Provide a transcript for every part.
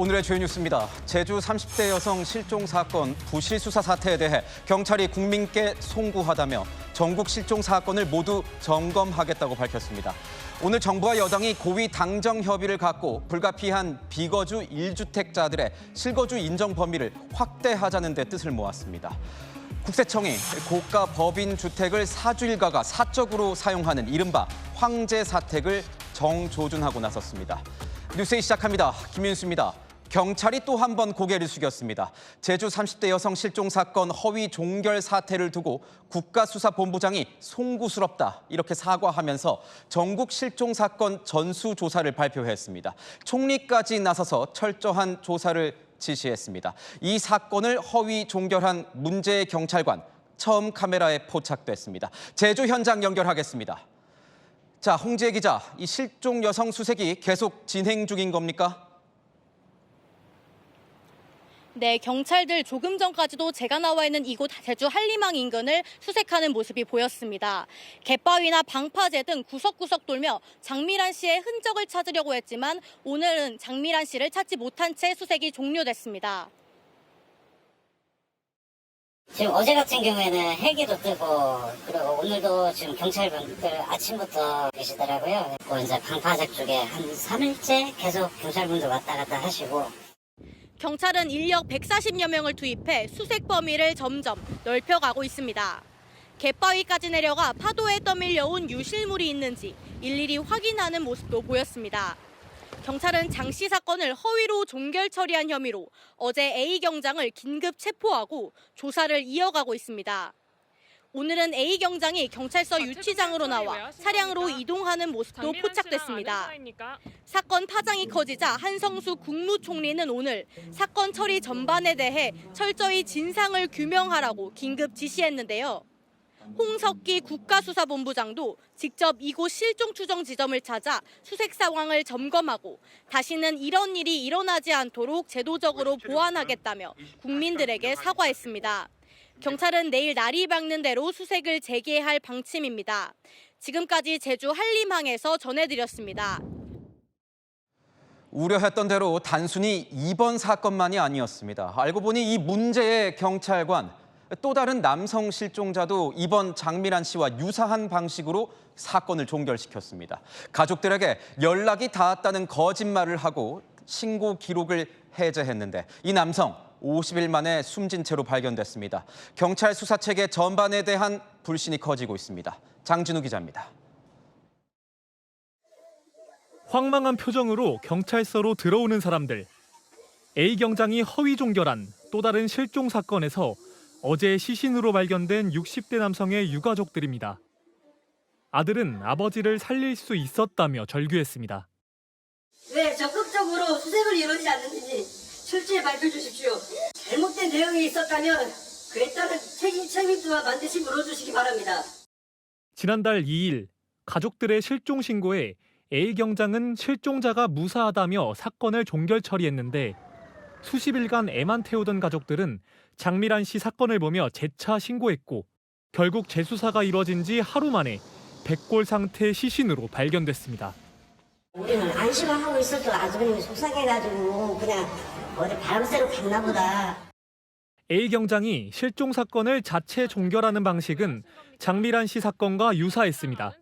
오늘의 주요 뉴스입니다. 제주 30대 여성 실종 사건 부실 수사 사태에 대해 경찰이 국민께 송구하다며 전국 실종 사건을 모두 점검하겠다고 밝혔습니다. 오늘 정부와 여당이 고위 당정 협의를 갖고 불가피한 비거주 1주택자들의 실거주 인정 범위를 확대하자는 데 뜻을 모았습니다. 국세청이 고가 법인 주택을 사주 일가가 사적으로 사용하는 이른바 황제 사택을 정조준하고 나섰습니다. 뉴스에 시작합니다. 김윤수입니다. 경찰이 또 한 번 고개를 숙였습니다. 제주 30대 여성 실종 사건 허위 종결 사태를 두고 국가수사본부장이 송구스럽다 이렇게 사과하면서 전국 실종 사건 전수조사를 발표했습니다. 총리까지 나서서 철저한 조사를 지시했습니다. 이 사건을 허위 종결한 문제의 경찰관 처음 카메라에 포착됐습니다. 제주 현장 연결하겠습니다. 자, 홍지혜 기자, 이 실종 여성 수색이 계속 진행 중인 겁니까? 네, 경찰들 조금 전까지도 제가 나와 있는 이곳 제주 한림항 인근을 수색하는 모습이 보였습니다. 갯바위나 방파제 등 구석구석 돌며 장미란 씨의 흔적을 찾으려고 했지만 오늘은 장미란 씨를 찾지 못한 채 수색이 종료됐습니다. 지금 어제 같은 경우에는 헬기도 뜨고 그리고 오늘도 지금 경찰분들 아침부터 계시더라고요. 그리고 이제 방파제 쪽에 한 3일째 계속 경찰분들 왔다 갔다 하시고 경찰은 인력 140여 명을 투입해 수색 범위를 점점 넓혀가고 있습니다. 갯바위까지 내려가 파도에 떠밀려온 유실물이 있는지 일일이 확인하는 모습도 보였습니다. 경찰은 장 씨 사건을 허위로 종결 처리한 혐의로 어제 A 경장을 긴급 체포하고 조사를 이어가고 있습니다. 오늘은 A 경장이 경찰서 유치장으로 나와 차량으로 이동하는 모습도 포착됐습니다. 사건 파장이 커지자 한성수 국무총리는 오늘 사건 처리 전반에 대해 철저히 진상을 규명하라고 긴급 지시했는데요. 홍석기 국가수사본부장도 직접 이곳 실종 추정 지점을 찾아 수색 상황을 점검하고 다시는 이런 일이 일어나지 않도록 제도적으로 보완하겠다며 국민들에게 사과했습니다. 경찰은 내일 날이 밝는 대로 수색을 재개할 방침입니다. 지금까지 제주 한림항에서 전해드렸습니다. 우려했던 대로 단순히 이번 사건만이 아니었습니다. 알고 보니 이 문제의 경찰관, 또 다른 남성 실종자도 이번 장미란 씨와 유사한 방식으로 사건을 종결시켰습니다. 가족들에게 연락이 닿았다는 거짓말을 하고 신고 기록을 해제했는데 이 남성 50일 만에 숨진 채로 발견됐습니다. 경찰 수사 체계 전반에 대한 불신이 커지고 있습니다. 장진우 기자입니다. 황망한 표정으로 경찰서로 들어오는 사람들. A 경장이 허위 종결한 또 다른 실종 사건에서 어제 시신으로 발견된 60대 남성의 유가족들입니다. 아들은 아버지를 살릴 수 있었다며 절규했습니다. 왜 적극적으로 수색을 이루지 않는지 철저히 밝혀 주십시오. 잘못된 내용이 있었다면 그에 따른 책임 또한 반드시 물어주시기 바랍니다. 지난달 2일 가족들의 실종 신고에 A 경장은 실종자가 무사하다며 사건을 종결 처리했는데 수십 일간 애만 태우던 가족들은 장미란 씨 사건을 보며 재차 신고했고 결국 재수사가 이뤄진 지 하루 만에 백골 상태 시신으로 발견됐습니다. 우리는 안심을 하고 있어도 아주 그냥 속상해가지고 그냥 어디 바람 쐬러 갔나 보다. A 경장이 실종 사건을 자체 종결하는 방식은 장미란 씨 사건과 유사했습니다.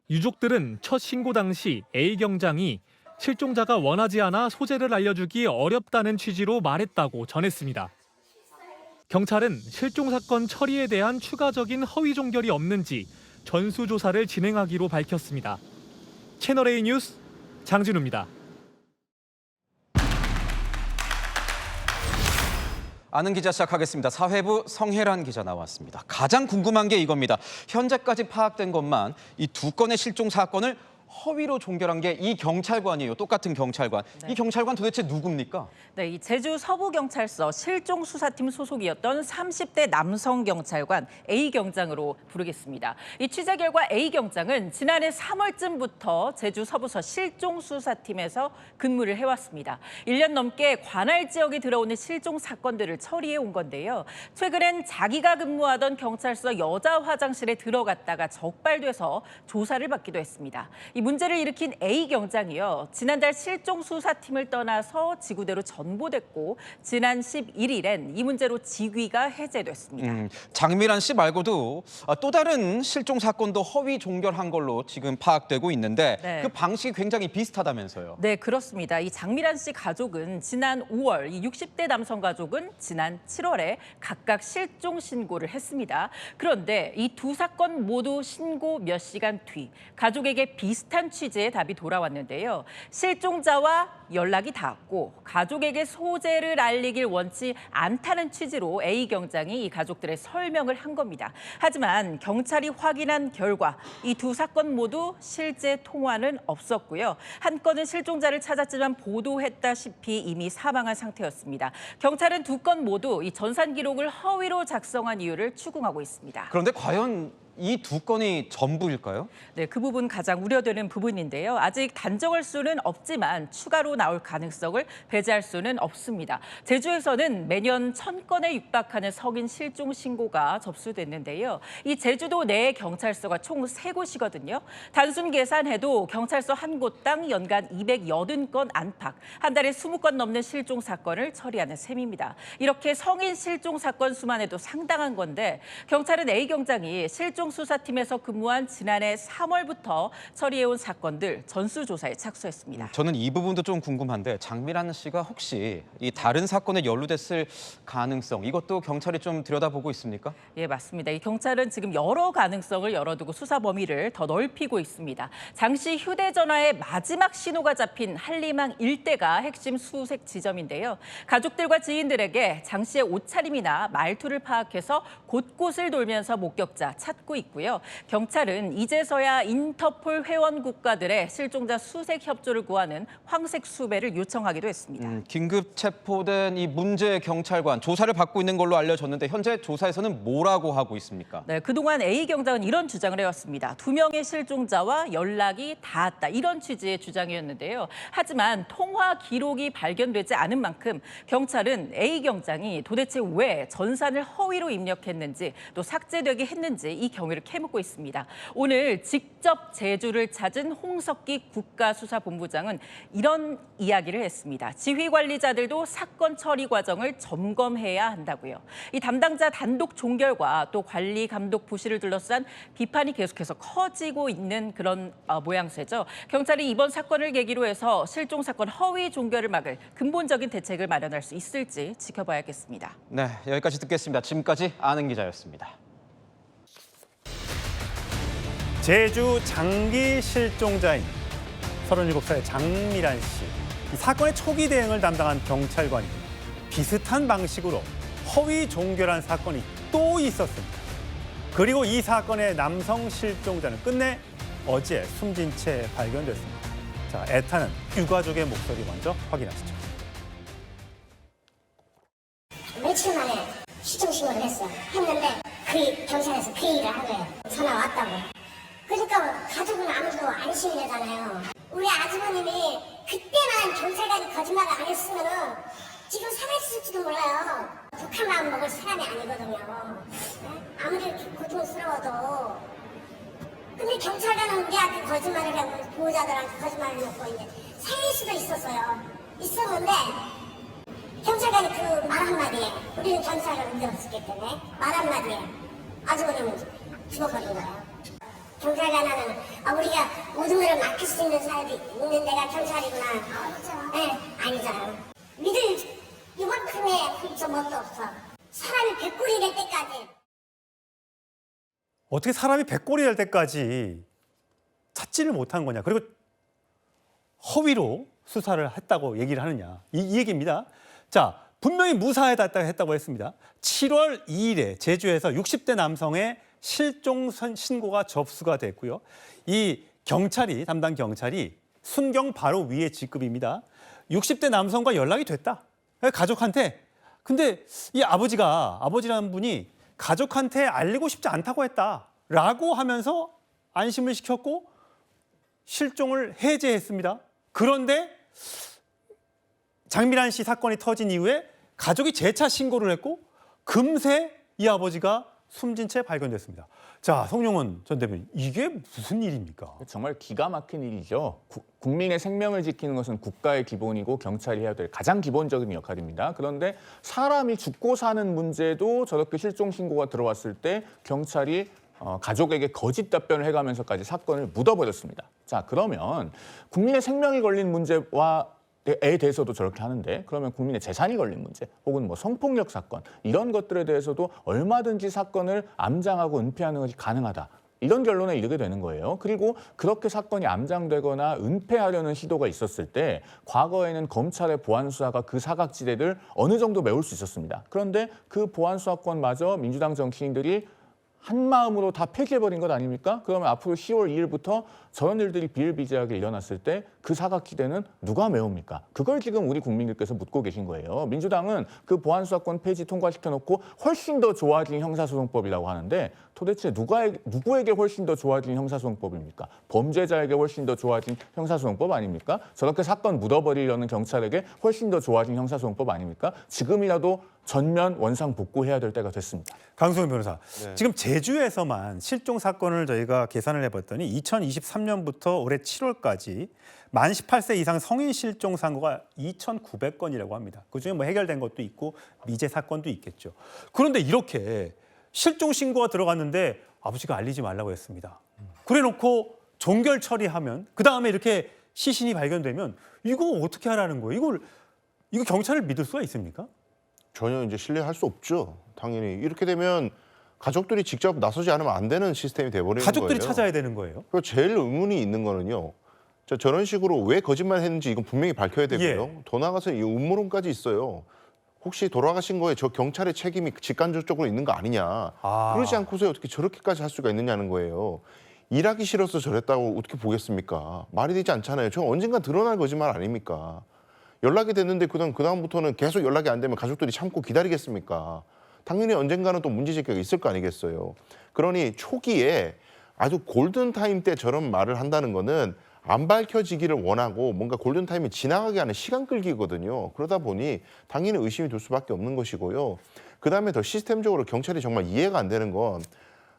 유족들은 첫 신고 당시 A 경장이 실종자가 원하지 않아 소재를 알려주기 어렵다는 취지로 말했다고 전했습니다. 경찰은 실종 사건 처리에 대한 추가적인 허위 종결이 없는지 전수조사를 진행하기로 밝혔습니다. 채널A 뉴스 장진우입니다. 아는 기자 시작하겠습니다. 사회부 성혜란 기자 나왔습니다. 가장 궁금한 게 이겁니다. 현재까지 파악된 것만 이 두 건의 실종 사건을 허위로 종결한 게 이 경찰관이에요. 똑같은 경찰관. 네. 이 경찰관 도대체 누굽니까? 네, 이 제주 서부경찰서 실종수사팀 소속이었던 30대 남성 경찰관 A 경장으로 부르겠습니다. 이 취재 결과 A 경장은 지난해 3월쯤부터 제주 서부서 실종수사팀에서 근무를 해왔습니다. 1년 넘게 관할 지역에 들어오는 실종 사건들을 처리해 온 건데요. 최근엔 자기가 근무하던 경찰서 여자 화장실에 들어갔다가 적발돼서 조사를 받기도 했습니다. 이 문제를 일으킨 A 경장이요. 지난달 실종 수사팀을 떠나서 지구대로 전보됐고 지난 11일엔 이 문제로 직위가 해제됐습니다. 장미란 씨 말고도 또 다른 실종 사건도 허위 종결한 걸로 지금 파악되고 있는데 네. 그 방식이 굉장히 비슷하다면서요. 네, 그렇습니다. 이 장미란 씨 가족은 지난 5월, 이 60대 남성 가족은 지난 7월에 각각 실종 신고를 했습니다. 그런데 이 두 사건 모두 신고 몇 시간 뒤 가족에게 비슷한 취지의 답이 돌아왔는데요. 실종자와 연락이 닿았고 가족에게 소재를 알리길 원치 않다는 취지로 A 경장이 이 가족들의 설명을 한 겁니다. 하지만 경찰이 확인한 결과 이 두 사건 모두 실제 통화는 없었고요. 한 건은 실종자를 찾았지만 보도했다시피 이미 사망한 상태였습니다. 경찰은 두 건 모두 이 전산 기록을 허위로 작성한 이유를 추궁하고 있습니다. 그런데 과연 이 두 건이 전부일까요? 네, 그 부분 가장 우려되는 부분인데요. 아직 단정할 수는 없지만 추가로 나올 가능성을 배제할 수는 없습니다. 제주에서는 매년 1000건에 육박하는 성인 실종 신고가 접수됐는데요. 이 제주도 내 경찰서가 총 3곳이거든요. 단순 계산해도 경찰서 한 곳당 연간 280건 안팎, 한 달에 20건 넘는 실종 사건을 처리하는 셈입니다. 이렇게 성인 실종 사건 수만 해도 상당한 건데 경찰은 A 경장이 실종 수사팀에서 근무한 지난해 3월부터 처리해온 사건들 전수조사에 착수했습니다. 저는 이 부분도 좀 궁금한데 장미란 씨가 혹시 이 다른 사건에 연루됐을 가능성 이것도 경찰이 좀 들여다보고 있습니까? 예, 맞습니다. 이 경찰은 지금 여러 가능성을 열어두고 수사 범위를 더 넓히고 있습니다. 장 씨 휴대전화의 마지막 신호가 잡힌 한림항 일대가 핵심 수색 지점인데요. 가족들과 지인들에게 장 씨의 옷차림이나 말투를 파악해서 곳곳을 돌면서 목격자 찾고 있고요. 경찰은 이제서야 인터폴 회원 국가들의 실종자 수색 협조를 구하는 황색 수배를 요청하기도 했습니다. 긴급 체포된 이 문제 경찰관 조사를 받고 있는 걸로 알려졌는데 현재 조사에서는 뭐라고 하고 있습니까? 네, 그동안 A 경장은 이런 주장을 해왔습니다. 2명의 실종자와 연락이 닿았다. 이런 취지의 주장이었는데요. 하지만 통화 기록이 발견되지 않은 만큼 경찰은 A 경장이 도대체 왜 전산을 허위로 입력했는지 또 삭제되게 했는지 이 경위를 캐묻고 있습니다. 오늘 직접 제주를 찾은 홍석기 국가수사본부장은 이런 이야기를 했습니다. 지휘관리자들도 사건 처리 과정을 점검해야 한다고요. 이 담당자 단독 종결과 또 관리 감독 부실을 둘러싼 비판이 계속해서 커지고 있는 그런 모양새죠. 경찰이 이번 사건을 계기로 해서 실종 사건 허위 종결을 막을 근본적인 대책을 마련할 수 있을지 지켜봐야겠습니다. 네, 여기까지 듣겠습니다. 지금까지 아는 기자였습니다. 제주 장기 실종자인 37살의 장미란 씨. 이 사건의 초기 대응을 담당한 경찰관이 비슷한 방식으로 허위 종결한 사건이 또 있었습니다. 그리고 이 사건의 남성 실종자는 끝내 어제 숨진 채 발견됐습니다. 자, 애타는 유가족의 목소리 먼저 확인하시죠. 며칠 만에 실종 신고를 했는데 그 경찰에서 그 얘기를 한 거예요. 전화 왔다고. 그러니까 가족은 아무도 안심이 되잖아요. 우리 아주버님이 그때만 경찰관이 거짓말을 안 했으면은 지금 살아있을지도 몰라요. 독한 마음 먹을 사람이 아니거든요. 아무리 고통스러워도. 근데 경찰관은 우리한테 거짓말을 하고 보호자들한테 거짓말을 해놓고 이제 살릴 수도 있었는데 경찰관이 그 말 한마디에 우리는 경찰관을 믿었기 때문에 말 한마디에 아주버님은 죽어버린 거예요. 경찰관은 우리가 모든 걸 맡길 수 있는 사람이 있는 데가 경찰이구나. 아니죠. 네, 아니잖아요. 믿을 이만큼의 것도 없어. 사람이 백골이 될 때까지. 어떻게 사람이 백골이 될 때까지 찾지를 못한 거냐. 그리고 허위로 수사를 했다고 얘기를 하느냐. 이 얘기입니다. 자, 분명히 무사했다고 했습니다. 7월 2일에 제주에서 60대 남성의 실종 신고가 접수가 됐고요. 이 경찰이, 담당 경찰이 순경 바로 위에 직급입니다. 60대 남성과 연락이 됐다. 가족한테. 근데 이 아버지라는 분이 가족한테 알리고 싶지 않다고 했다라고 하면서 안심을 시켰고 실종을 해제했습니다. 그런데 장미란 씨 사건이 터진 이후에 가족이 재차 신고를 했고 금세 이 아버지가 숨진 채 발견됐습니다. 자, 송영은 전 대변인, 이게 무슨 일입니까? 정말 기가 막힌 일이죠. 국민의 생명을 지키는 것은 국가의 기본이고 경찰이 해야 될 가장 기본적인 역할입니다. 그런데 사람이 죽고 사는 문제도 저렇게 실종 신고가 들어왔을 때 경찰이 가족에게 거짓 답변을 해가면서까지 사건을 묻어버렸습니다. 자, 그러면 국민의 생명이 걸린 문제에 대해서도 저렇게 하는데 그러면 국민의 재산이 걸린 문제 혹은 뭐 성폭력 사건 이런 것들에 대해서도 얼마든지 사건을 암장하고 은폐하는 것이 가능하다. 이런 결론에 이르게 되는 거예요. 그리고 그렇게 사건이 암장되거나 은폐하려는 시도가 있었을 때 과거에는 검찰의 보안 수사가 그 사각지대를 어느 정도 메울 수 있었습니다. 그런데 그 보안 수사권마저 민주당 정치인들이 한 마음으로 다 폐기해버린 것 아닙니까? 그러면 앞으로 10월 2일부터 저런 일들이 비일비재하게 일어났을 때 그 사각지대는 누가 메웁니까? 그걸 지금 우리 국민들께서 묻고 계신 거예요. 민주당은 그 보안수사권 폐지 통과시켜놓고 훨씬 더 좋아진 형사소송법이라고 하는데 도대체 누구에게 훨씬 더 좋아진 형사소송법입니까? 범죄자에게 훨씬 더 좋아진 형사소송법 아닙니까? 저렇게 사건 묻어버리려는 경찰에게 훨씬 더 좋아진 형사소송법 아닙니까? 지금이라도 전면 원상복구해야 될 때가 됐습니다. 강수영 변호사, 지금 제주에서만 실종 사건을 저희가 계산을 해봤더니 2023년부터 올해 7월까지 만 18세 이상 성인 실종 사고가 2,900건이라고 합니다. 그중에 뭐 해결된 것도 있고 미제 사건도 있겠죠. 그런데 이렇게 실종 신고가 들어갔는데 아버지가 알리지 말라고 했습니다. 그래놓고 종결 처리하면 그 다음에 이렇게 시신이 발견되면 이거 어떻게 하라는 거예요? 이거 경찰을 믿을 수가 있습니까? 전혀 이제 신뢰할 수 없죠. 당연히 이렇게 되면 가족들이 직접 나서지 않으면 안 되는 시스템이 돼버리는 거예요. 가족들이 찾아야 되는 거예요. 그리고 제일 의문이 있는 거는요. 저런 식으로 왜 거짓말했는지 이건 분명히 밝혀야 되고요. 더 나아가서 이 음모론까지 있어요. 혹시 돌아가신 거에 저 경찰의 책임이 직간접적으로 있는 거 아니냐. 그러지 않고서 어떻게 저렇게까지 할 수가 있느냐는 거예요. 일하기 싫어서 저랬다고 어떻게 보겠습니까? 말이 되지 않잖아요. 저 언젠가 드러날 거짓말 아닙니까? 연락이 됐는데 그다음부터는 계속 연락이 안 되면 가족들이 참고 기다리겠습니까? 당연히 언젠가는 또 문제제기가 있을 거 아니겠어요. 그러니 초기에 아주 골든타임 때 저런 말을 한다는 거는 안 밝혀지기를 원하고 뭔가 골든타임이 지나가게 하는 시간 끌기거든요. 그러다 보니 당연히 의심이 들 수밖에 없는 것이고요. 그다음에 더 시스템적으로 경찰이 정말 이해가 안 되는 건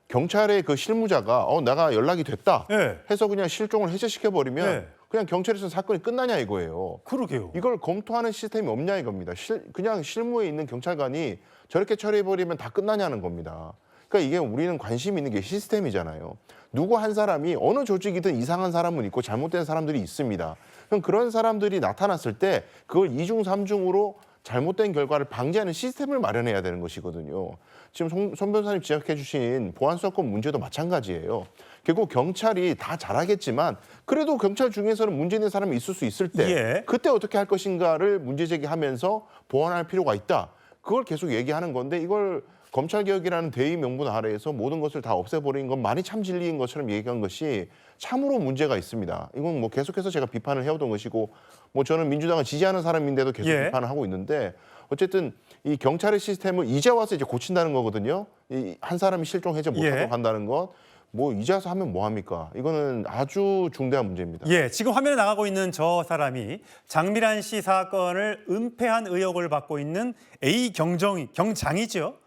경찰의 그 실무자가 내가 연락이 됐다 해서 그냥 실종을 해제시켜버리면 그냥 경찰에서 사건이 끝나냐 이거예요. 그러게요. 이걸 검토하는 시스템이 없냐 이겁니다. 그냥 실무에 있는 경찰관이 저렇게 처리해버리면 다 끝나냐는 겁니다. 그러니까 이게 우리는 관심 있는 게 시스템이잖아요. 누구 한 사람이 어느 조직이든 이상한 사람은 있고 잘못된 사람들이 있습니다. 그럼 그런 사람들이 나타났을 때 그걸 2중, 3중으로 잘못된 결과를 방지하는 시스템을 마련해야 되는 것이거든요. 지금 손 변호사님 지적해 주신 보안수사권 문제도 마찬가지예요. 결국 경찰이 다 잘하겠지만 그래도 경찰 중에서는 문제 있는 사람이 있을 수 있을 때 그때 어떻게 할 것인가를 문제 제기하면서 보완할 필요가 있다. 그걸 계속 얘기하는 건데 이걸 검찰개혁이라는 대의 명분 아래에서 모든 것을 다 없애버린 건 많이 참 진리인 것처럼 얘기한 것이 참으로 문제가 있습니다. 이건 뭐 계속해서 제가 비판을 해오던 것이고 뭐 저는 민주당을 지지하는 사람인데도 계속 비판을 하고 있는데 어쨌든 이 경찰의 시스템을 이제 와서 이제 고친다는 거거든요. 이 한 사람이 실종 해제 못하도록 한다는 것. 뭐 이제 와서 하면 뭐 합니까? 이거는 아주 중대한 문제입니다. 지금 화면에 나가고 있는 저 사람이 장미란 씨 사건을 은폐한 의혹을 받고 있는 A 경장이죠.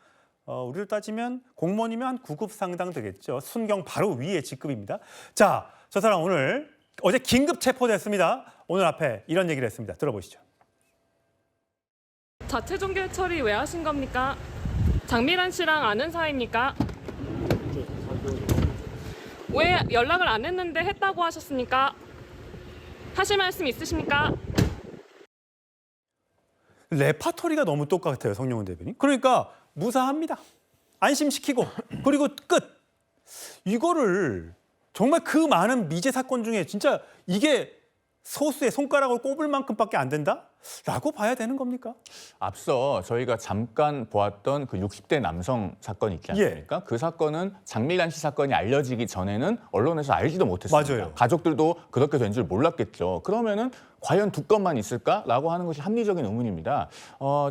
우리로 따지면 공무원이면 한 9급 상당 되겠죠. 순경 바로 위에 직급입니다. 자, 저 사람 어제 긴급 체포됐습니다. 오늘 앞에 이런 얘기를 했습니다. 들어보시죠. 자체 종결 처리 왜 하신 겁니까? 장미란 씨랑 아는 사이입니까? 왜 연락을 안 했는데 했다고 하셨습니까? 하실 말씀 있으십니까? 레파토리가 너무 똑같아요, 성룡은 대변인. 그러니까 무사합니다. 안심시키고 그리고 끝. 이거를 정말 그 많은 미제 사건 중에 진짜 이게 소수의 손가락을 꼽을 만큼밖에 안 된다? 라고 봐야 되는 겁니까? 앞서 저희가 잠깐 보았던 그 60대 남성 사건 있지 않습니까? 그 사건은 장미란 씨 사건이 알려지기 전에는 언론에서 알지도 못했습니다. 맞아요. 가족들도 그렇게 된 줄 몰랐겠죠. 그러면은 과연 2건만 있을까라고 하는 것이 합리적인 의문입니다.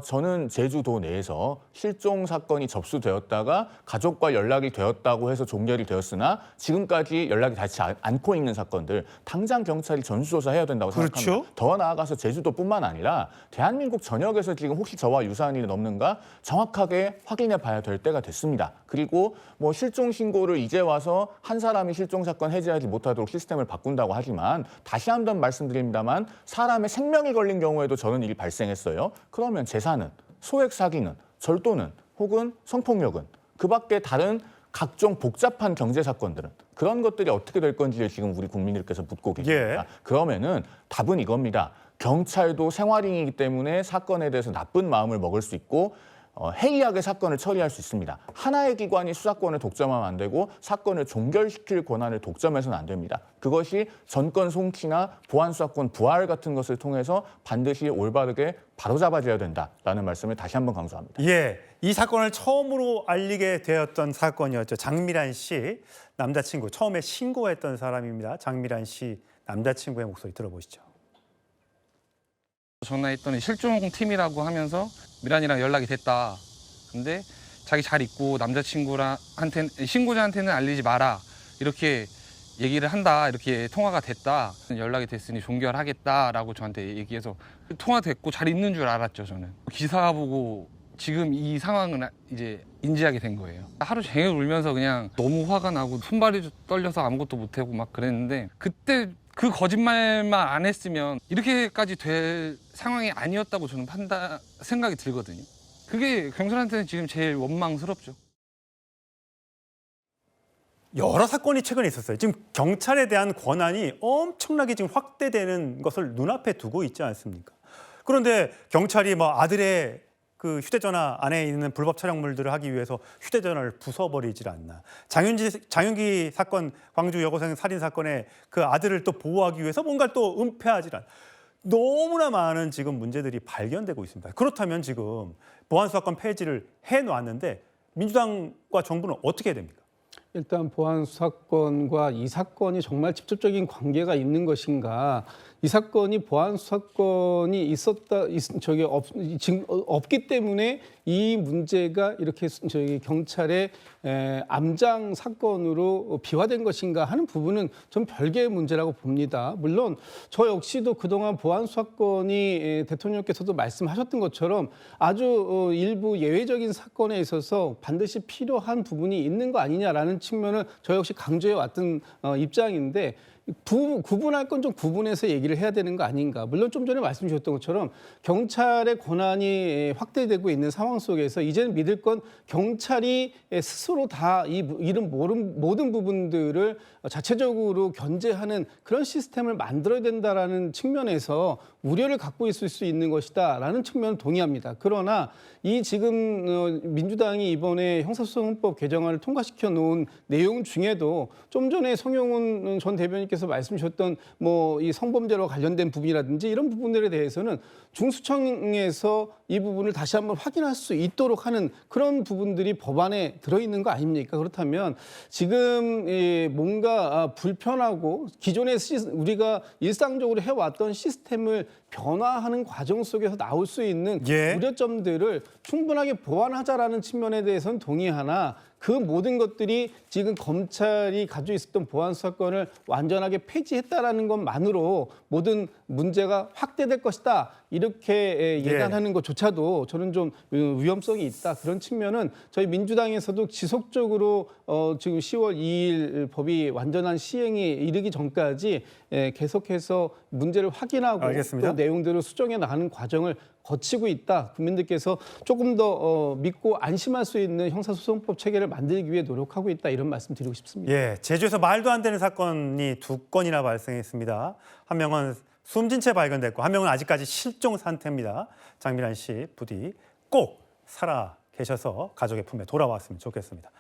저는 제주도 내에서 실종 사건이 접수되었다가 가족과 연락이 되었다고 해서 종결이 되었으나 지금까지 연락이 닿지 않고 있는 사건들 당장 경찰이 전수조사해야 된다고 생각합니다. 그렇죠. 더 나아가서 제주도뿐만 아니라 대한민국 전역에서 지금 혹시 저와 유사한 일이 없는가 정확하게 확인해 봐야 될 때가 됐습니다. 그리고 뭐 실종 신고를 이제 와서 한 사람이 실종 사건 해제하지 못하도록 시스템을 바꾼다고 하지만 다시 한번 말씀드립니다만 사람의 생명이 걸린 경우에도 저런 일이 발생했어요. 그러면 재산은, 소액 사기는, 절도는 혹은 성폭력은 그 밖에 다른 각종 복잡한 경제 사건들은 그런 것들이 어떻게 될 건지를 지금 우리 국민들께서 묻고 계십니다. 그러면은 답은 이겁니다. 경찰도 생활인이기 때문에 사건에 대해서 나쁜 마음을 먹을 수 있고 해이하게 사건을 처리할 수 있습니다. 하나의 기관이 수사권을 독점하면 안 되고 사건을 종결시킬 권한을 독점해서는 안 됩니다. 그것이 전권 송치나 보안수사권 부활 같은 것을 통해서 반드시 올바르게 바로잡아져야 된다라는 말씀을 다시 한번 강조합니다. 예, 이 사건을 처음으로 알리게 되었던 사건이었죠. 장미란 씨 남자친구, 처음에 신고했던 사람입니다. 장미란 씨 남자친구의 목소리 들어보시죠. 전화했더니 실종팀이라고 하면서 미란이랑 연락이 됐다. 근데 자기 잘 있고 남자친구한테 신고자한테는 알리지 마라. 이렇게 얘기를 한다. 이렇게 통화가 됐다. 연락이 됐으니 종결하겠다라고 저한테 얘기해서 통화됐고 잘 있는 줄 알았죠, 저는. 기사 보고 지금 이 상황은 이제 인지하게 된 거예요. 하루 종일 울면서 그냥 너무 화가 나고 손발이 떨려서 아무것도 못하고 막 그랬는데 그때 그 거짓말만 안 했으면 이렇게까지 될 상황이 아니었다고 저는 생각이 들거든요. 그게 경찰한테는 지금 제일 원망스럽죠. 여러 사건이 최근에 있었어요. 지금 경찰에 대한 권한이 엄청나게 지금 확대되는 것을 눈앞에 두고 있지 않습니까? 그런데 경찰이 뭐 아들의 그 휴대전화 안에 있는 불법 촬영물들을 하기 위해서 휴대전화를 부숴버리질 않나. 장윤기 사건, 광주 여고생 살인 사건의 그 아들을 또 보호하기 위해서 뭔가 또 은폐하질 않나. 너무나 많은 지금 문제들이 발견되고 있습니다. 그렇다면 지금 보안수사권 폐지를 해놨는데 민주당과 정부는 어떻게 해야 됩니까? 일단 보안수사권과 이 사건이 정말 직접적인 관계가 있는 것인가? 이 사건이 보안수사권이 없기 때문에 이 문제가 이렇게 경찰의 암장 사건으로 비화된 것인가 하는 부분은 좀 별개의 문제라고 봅니다. 물론 저 역시도 그동안 보안수사권이 대통령께서도 말씀하셨던 것처럼 아주 일부 예외적인 사건에 있어서 반드시 필요한 부분이 있는 거 아니냐라는 측면을 저 역시 강조해 왔던 입장인데 구분할 건 좀 구분해서 얘기를 해야 되는 거 아닌가. 물론 좀 전에 말씀 주셨던 것처럼 경찰의 권한이 확대되고 있는 상황 속에서 이제는 믿을 건 경찰이 스스로 다 이런 모든 부분들을 자체적으로 견제하는 그런 시스템을 만들어야 된다라는 측면에서 우려를 갖고 있을 수 있는 것이다라는 측면은 동의합니다. 그러나 이 지금 민주당이 이번에 형사소송법 개정안을 통과시켜 놓은 내용 중에도 좀 전에 성용훈 전 대변인께서 말씀 주셨던 뭐 이 성범죄와 관련된 부분이라든지 이런 부분들에 대해서는 중수청에서 이 부분을 다시 한번 확인할 수 있도록 하는 그런 부분들이 법안에 들어있는 거 아닙니까? 그렇다면 지금 뭔가 불편하고 기존에 우리가 일상적으로 해왔던 시스템을 변화하는 과정 속에서 나올 수 있는 우려점들을 충분하게 보완하자라는 측면에 대해서는 동의하나 그 모든 것들이 지금 검찰이 가지고 있었던 보안수사권을 완전하게 폐지했다라는 것만으로 모든 문제가 확대될 것이다. 이렇게 예단하는 것조차도 저는 좀 위험성이 있다. 그런 측면은 저희 민주당에서도 지속적으로 지금 10월 2일 법이 완전한 시행이 이르기 전까지 계속해서 문제를 확인하고 또 내용들을 수정해 나가는 과정을 거치고 있다. 국민들께서 조금 더 믿고 안심할 수 있는 형사소송법 체계를 만들기 위해 노력하고 있다. 이런 말씀 드리고 싶습니다. 예, 제주에서 말도 안 되는 사건이 2건이나 발생했습니다. 한 명은 숨진 채 발견됐고 한 명은 아직까지 실종 상태입니다. 장미란 씨 부디 꼭 살아 계셔서 가족의 품에 돌아왔으면 좋겠습니다.